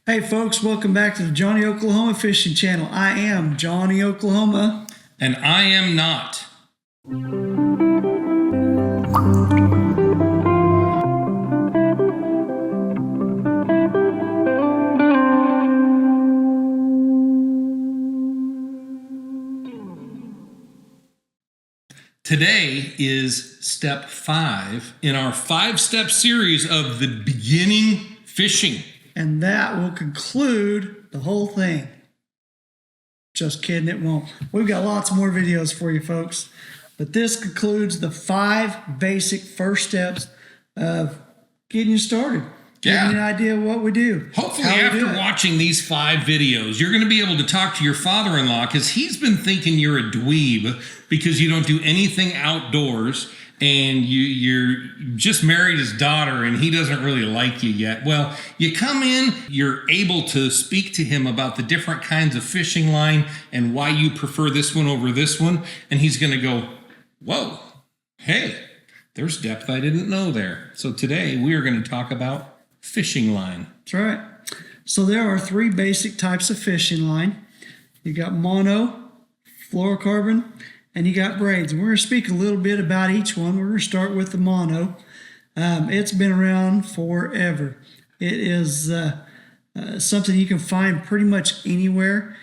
Hey folks, welcome back to the Jonny Oklahoma Fishing Channel. I am Jonny Oklahoma. And I am not. Today is step 5 in our 5-step series of the beginning fishing. And that will conclude the whole thing. Just kidding, it won't. We've got lots more videos for you folks. But this concludes the 5 basic first steps of getting you started. Yeah. Giving you an idea of what we do. Hopefully after watching these 5 videos, you're going to be able to talk to your father-in-law because he's been thinking you're a dweeb because you don't do anything outdoors and you're just married his daughter and he doesn't really like you yet. Well, you come in, you're able to speak to him about the different kinds of fishing line and why you prefer this one over this one. And he's going to go, whoa, hey, there's depth I didn't know there. So today we are going to talk about fishing line. That's right. So there are 3 basic types of fishing line. You got mono, fluorocarbon, and you got braids. And we're going to speak a little bit about each one. We're going to start with the mono. It's been around forever. It is something you can find pretty much anywhere.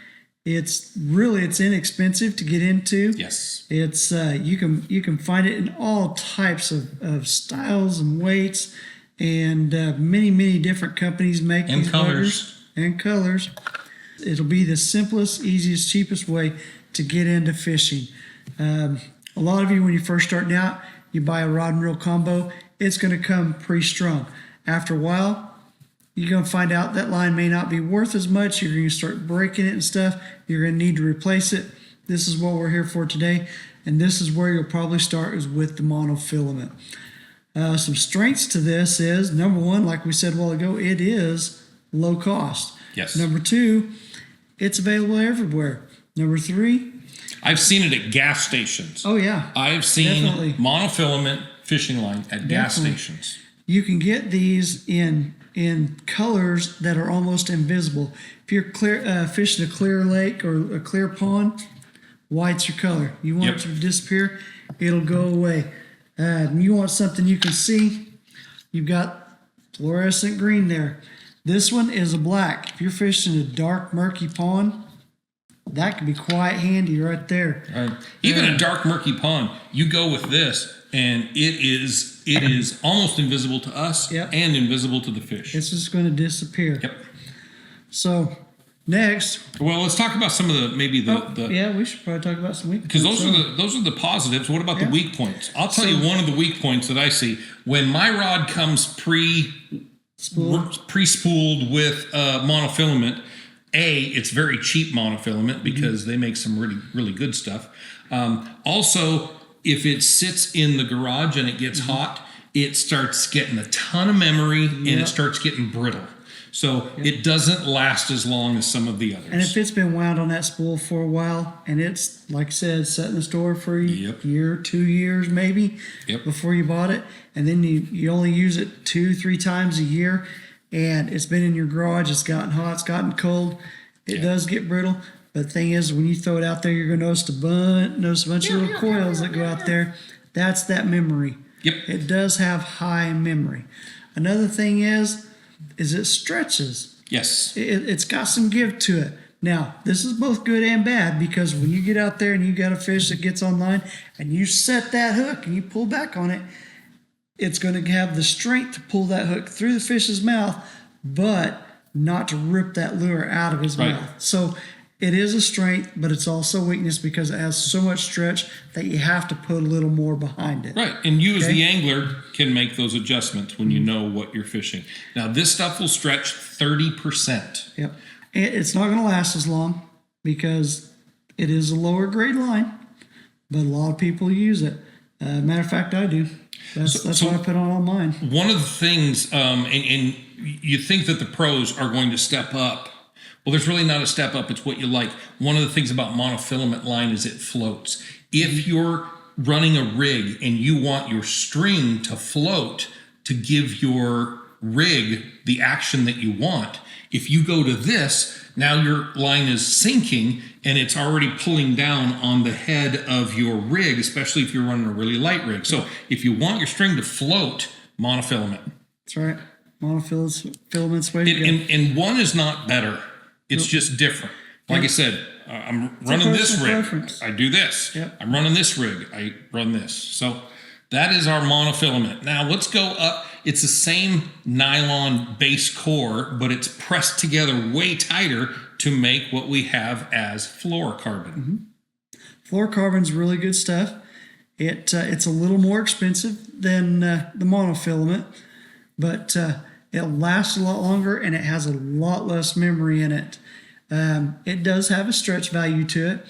It's inexpensive to get into. Yes. It's you can find it in all types of styles and weights, and many different companies make these colors and colors. It'll be the simplest, easiest, cheapest way to get into fishing. A lot of you, when you're first starting out, you buy a rod and reel combo. It's going to come pre-strung. After a while, you're going to find out that line may not be worth as much. You're going to start breaking it and stuff. You're going to need to replace it. This is what we're here for today, and this is where you'll probably start, is with the monofilament. Some strengths to this is, number 1, like we said a while ago, it is low cost. Yes. Number 2, it's available everywhere. Number 3, I've seen it at gas stations. oh yeah, I've seen definitely. Monofilament fishing line at gas Definitely. stations. You can get these in colors that are almost invisible. If you're fishing a clear lake or a clear pond, white's your color. You want it to disappear, it'll go away. You want something you can see, you've got fluorescent green there. This one is a black. If you're fishing a dark, murky pond, that can be quite handy right there. Even a dark, murky pond, you go with this, and it is almost invisible to us and invisible to the fish. It's just going to disappear. Yep. So next, well, let's talk about some of the yeah, we should probably talk about some weak points. Because those are the positives. What about the weak points? I'll tell you one of the weak points that I see when my rod comes pre-spooled with monofilament. It's very cheap monofilament because they make some really good stuff. Also, if it sits in the garage and it gets hot, it starts getting a ton of memory and it starts getting brittle. So it doesn't last as long as some of the others. And if it's been wound on that spool for a while and it's, like I said, set in the store for a year, 2 years maybe before you bought it, and then you only use it 2-3 times a year, and it's been in your garage, it's gotten hot, it's gotten cold, it does get brittle. But the thing is, when you throw it out there, you're going to notice a bunch of little coils that go out there. That's that memory. Yep. It does have high memory. Another thing is it stretches. Yes. It's got some give to it. Now, this is both good and bad, because when you get out there and you got a fish that gets online and you set that hook and you pull back on it, it's going to have the strength to pull that hook through the fish's mouth, but not to rip that lure out of his mouth. So it is a strength, but it's also a weakness because it has so much stretch that you have to put a little more behind it. Right, and you as the angler can make those adjustments when you know what you're fishing. Now, this stuff will stretch 30%. Yep. It's not going to last as long because it is a lower grade line, but a lot of people use it. Matter of fact, I do. That's what I put on all mine. One of the things, and you think that the pros are going to step up. Well, there's really not a step up. It's what you like. One of the things about monofilament line is it floats. If you're running a rig and you want your string to float to give your rig the action that you want, If you go to this, now your line is sinking and it's already pulling down on the head of your rig, especially if you're running a really light rig. So if you want your string to float, monofilament. That's right. Monofilament's way to go. And one is not better. It's just different. Like I said, I'm running this rig. Preference. I do this. Yep. I'm running this rig. I run this. So that is our monofilament. Now let's go up. It's the same nylon base core, but it's pressed together way tighter to make what we have as fluorocarbon. Fluorocarbon's really good stuff. It's a little more expensive than the monofilament, but it lasts a lot longer and it has a lot less memory in it. It does have a stretch value to it.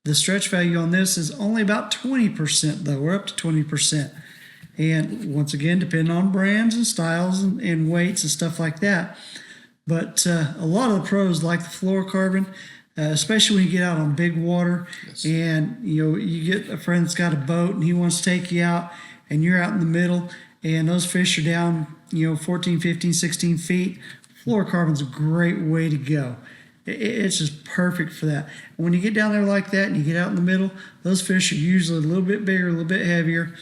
The stretch value on this is only about 20%, though. We're up to 20%. And once again, depending on brands and styles and weights and stuff like that. But a lot of the pros like the fluorocarbon, especially when you get out on big water. Yes. And you get a friend that's got a boat and he wants to take you out and you're out in the middle and those fish are down 14, 15, 16 feet. Fluorocarbon's a great way to go. It's just perfect for that. When you get down there like that and you get out in the middle, those fish are usually a little bit bigger, a little bit heavier.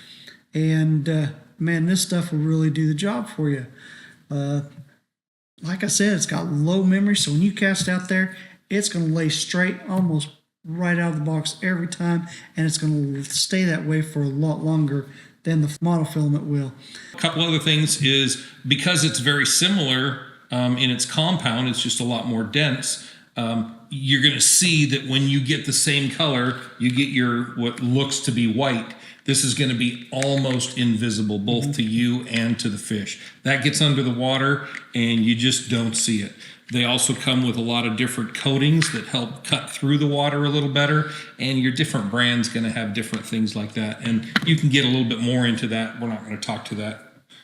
And man, this stuff will really do the job for you. Like I said, it's got low memory, so when you cast out there, it's going to lay straight almost right out of the box every time, and it's going to stay that way for a lot longer than the monofilament will. A couple other things is because it's very similar in its compound, it's just a lot more dense. You're going to see that when you get the same color, you get your what looks to be white. This is going to be almost invisible, both to you and to the fish. That gets under the water and you just don't see it. They also come with a lot of different coatings that help cut through the water a little better, and your different brand's going to have different things like that. And you can get a little bit more into that. We're not going to talk to that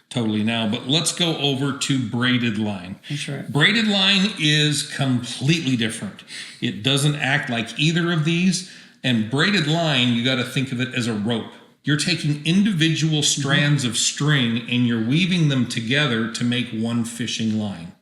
totally now, but let's go over to braided line. That's right. Braided line is completely different. It doesn't act like either of these, and braided line, you got to think of it as a rope. You're taking individual strands of string and you're weaving them together to make one fishing line.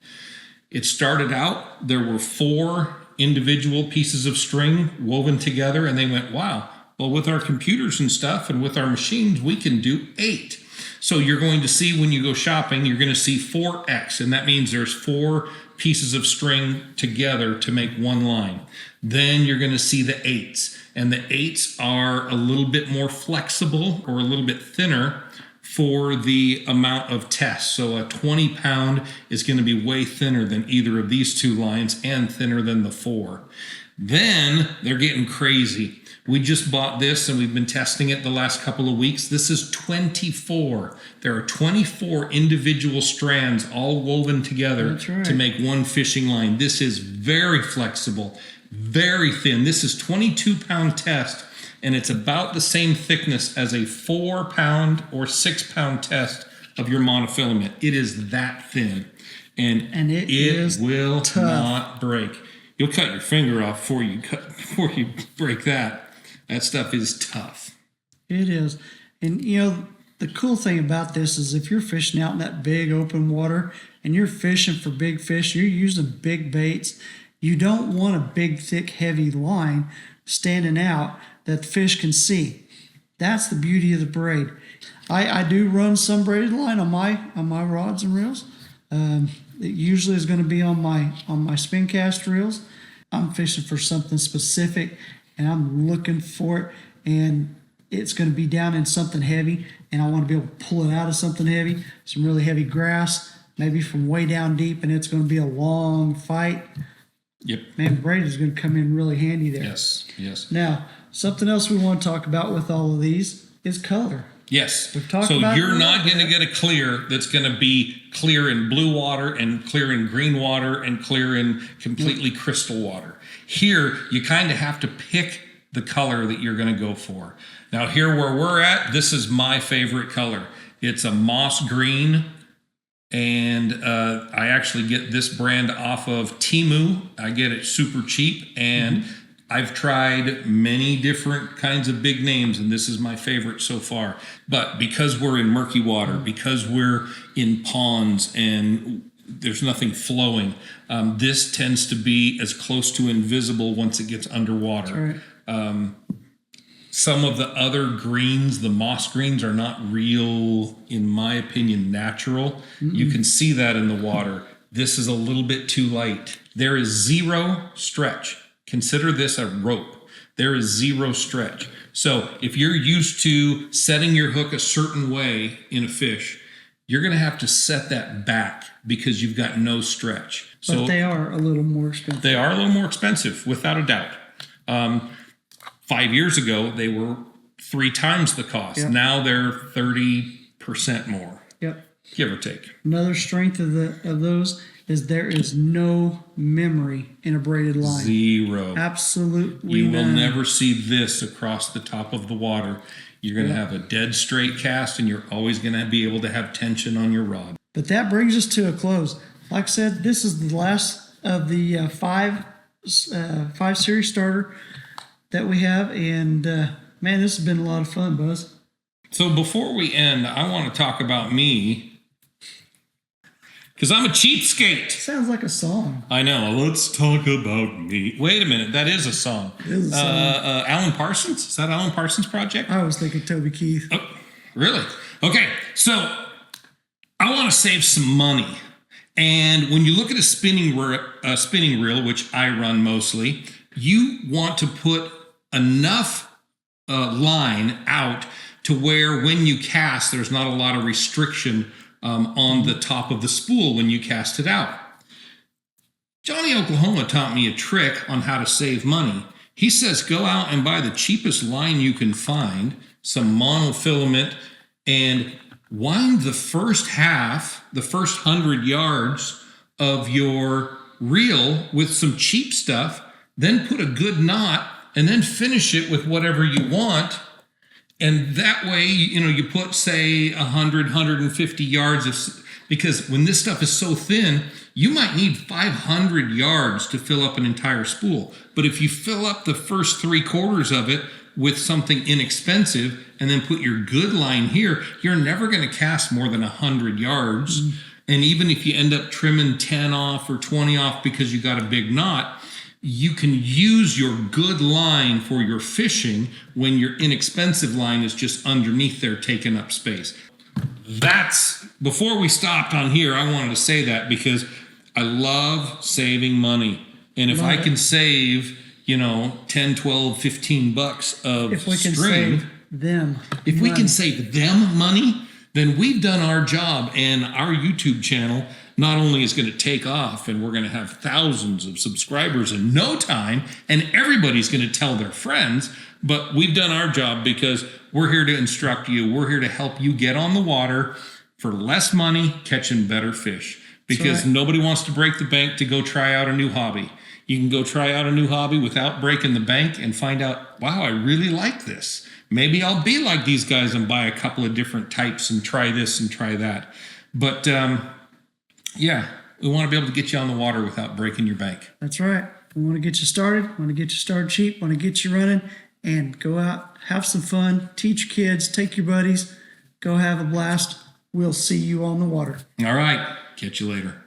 It started out, there were 4 individual pieces of string woven together, and they went, wow, well, with our computers and stuff and with our machines, we can do 8. So you're going to see when you go shopping, you're going to see 4X, and that means there's 4 pieces of string together to make one line. Then you're going to see the 8s, and the 8s are a little bit more flexible or a little bit thinner for the amount of test. So a 20-pound is going to be way thinner than either of these 2 lines and thinner than the 4. Then they're getting crazy. We just bought this and we've been testing it the last couple of weeks. This is 24. There are 24 individual strands all woven together to make one fishing line. This is very flexible, very thin. This is 22-pound test, and it's about the same thickness as a 4-pound or 6-pound test of your monofilament. It is that thin, and it will tough. Not break. You'll cut your finger off before you break that. That stuff is tough. It is. And, the cool thing about this is if you're fishing out in that big open water and you're fishing for big fish, you're using big baits, you don't want a big, thick, heavy line standing out that the fish can see. That's the beauty of the braid. I do run some braided line on my rods and reels. It usually is going to be on my spin cast reels. I'm fishing for something specific, and I'm looking for it, and it's going to be down in something heavy, and I want to be able to pull it out of something heavy, some really heavy grass, maybe from way down deep, and it's going to be a long fight. Yep. Man, braid is going to come in really handy there. Yes. Now, something else we want to talk about with all of these is color. Yes. So you're not going to get a clear that's going to be clear in blue water and clear in green water and clear in completely crystal water. Here, you kind of have to pick the color that you're going to go for. Now, here where we're at, this is my favorite color. It's a moss green, and I actually get this brand off of Temu. I get it super cheap, and I've tried many different kinds of big names, and this is my favorite so far. But because we're in murky water, because we're in ponds and there's nothing flowing. This tends to be as close to invisible once it gets underwater. Right. Some of the other greens, the moss greens, are not real, in my opinion, natural. You can see that in the water. This is a little bit too light. There is zero stretch. Consider this a rope. There is zero stretch. So if you're used to setting your hook a certain way in a fish, you're going to have to set that back because you've got no stretch. But they are a little more expensive. They are a little more expensive, without a doubt. 5 years ago, they were 3 times the cost. Yep. Now they're 30% more. Yep. Give or take. Another strength of those is there is no memory in a braided line. Zero. Absolutely You will none. never see this across the top of the water. You're going to have a dead straight cast, and you're always going to be able to have tension on your rod. But that brings us to a close. Like I said, this is the last of the five series starter that we have, and man, this has been a lot of fun, Buzz. So before we end, I want to talk about me, because I'm a cheapskate. Sounds like a song. I know. Let's talk about me. Wait a minute. That is a song. It is a song. Alan Parsons? Is that Alan Parsons' project? I was thinking Toby Keith. Oh, really? Okay. So I want to save some money. And when you look at a spinning reel, which I run mostly, you want to put enough line out to where when you cast, there's not a lot of restriction on the top of the spool when you cast it out. Jonny Oklahoma taught me a trick on how to save money. He says go out and buy the cheapest line you can find, some monofilament, and wind the first 100 yards of your reel with some cheap stuff, then put a good knot, and then finish it with whatever you want. And that way, you put, say, 100, 150 yards because when this stuff is so thin, you might need 500 yards to fill up an entire spool. But if you fill up the first 3/4 of it with something inexpensive and then put your good line here, you're never going to cast more than 100 yards. And even if you end up trimming 10 off or 20 off because you got a big knot, you can use your good line for your fishing when your inexpensive line is just underneath there taking up space. Before we stopped on here, I wanted to say that because I love saving money. And if I can save, 10, 12, 15 bucks of If we can string, save them if we money. can save them money, then we've done our job, and our YouTube channel not only is going to take off and we're going to have thousands of subscribers in no time, and everybody's going to tell their friends, but we've done our job because we're here to instruct you. We're here to help you get on the water for less money, catching better fish, because nobody wants to break the bank to go try out a new hobby. You can go try out a new hobby without breaking the bank and find out, wow, I really like this. Maybe I'll be like these guys and buy a couple of different types and try this and try that. But yeah, we want to be able to get you on the water without breaking your bank. That's right. We want to get you started. Want to get you started cheap. Want to get you running and go out, have some fun, teach your kids, take your buddies, go have a blast. We'll see you on the water. All right. Catch you later.